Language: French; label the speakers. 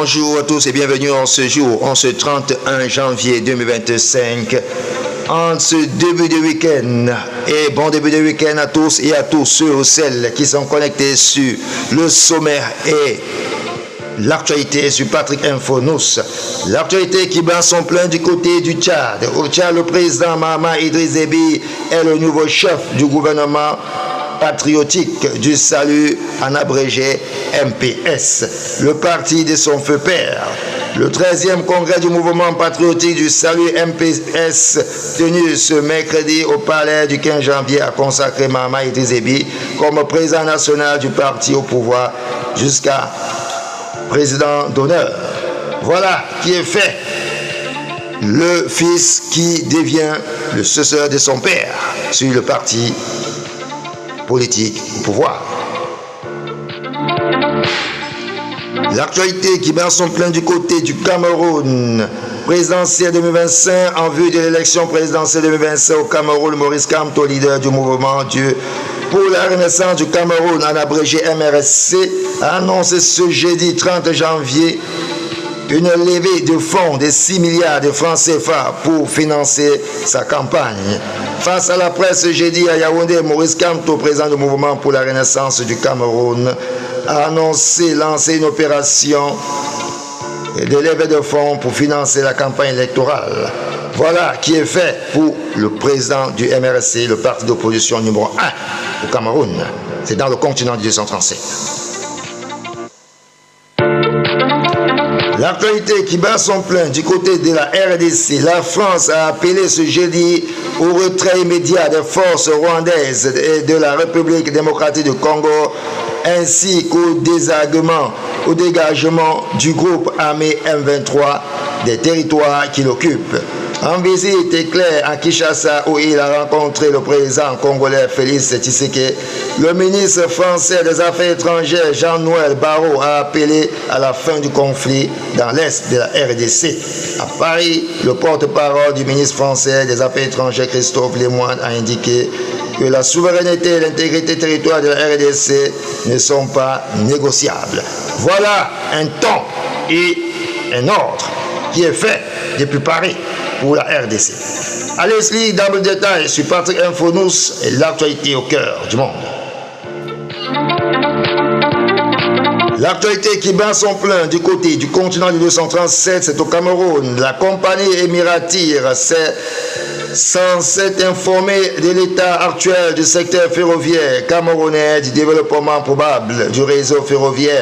Speaker 1: bonjour à tous et bienvenue en ce jour, en ce 31 janvier 2025, en ce début de week-end. Et bon début de week-end à tous et à tous ceux ou celles qui sont connectés sur le sommaire et l'actualité sur Patrick Info News. L'actualité qui bat son plein du côté du Tchad. Au Tchad, le président Mahamat Idriss Déby est le nouveau chef du gouvernement patriotique du salut, en abrégé MPS, le parti de son feu père. Le 13e congrès du mouvement patriotique du salut MPS, tenu ce mercredi au palais du 15 janvier, a consacré Mahamat Idriss Déby comme président national du parti au pouvoir jusqu'à président d'honneur. Voilà qui est fait. Le fils qui devient le successeur de son père sur le parti politique au pouvoir. L'actualité qui bat son plein du côté du Cameroun. Présidentielle 2025, en vue de l'élection présidentielle 2025 au Cameroun, Maurice Kamto, leader du mouvement Dieu pour la renaissance du Cameroun, en abrégé MRSC, a annoncé ce jeudi 30 janvier une levée de fonds de 6 milliards de francs CFA pour financer sa campagne. Face à la presse jeudi à Yaoundé, Maurice Kamto, président du mouvement pour la renaissance du Cameroun, a annoncé lancer une opération de levée de fonds pour financer la campagne électorale. Voilà qui est fait pour le président du MRSC, le parti d'opposition numéro 1 au Cameroun. C'est dans le continent du 237. L'actualité qui bat son plein du côté de la RDC, la France a appelé ce jeudi au retrait immédiat des forces rwandaises et de la République démocratique du Congo, ainsi qu'au dégagement du groupe armé M23 des territoires qu'il occupe. En visite éclair à Kinshasa, où il a rencontré le président congolais Félix Tshisekedi, le ministre français des Affaires étrangères Jean-Noël Barrot a appelé à la fin du conflit dans l'est de la RDC. À Paris, le porte-parole du ministre français des Affaires étrangères Christophe Lemoine a indiqué que la souveraineté et l'intégrité territoriale de la RDC ne sont pas négociables. Voilà un temps et un ordre qui est fait depuis Paris pour la RDC. Allez lire dans le détail sur Patrick Info News et l'actualité au cœur du monde. L'actualité qui bat son plein du côté du continent du 237, c'est au Cameroun. La compagnie Émiratir s'est censée informer de l'état actuel du secteur ferroviaire camerounais, du développement probable du réseau ferroviaire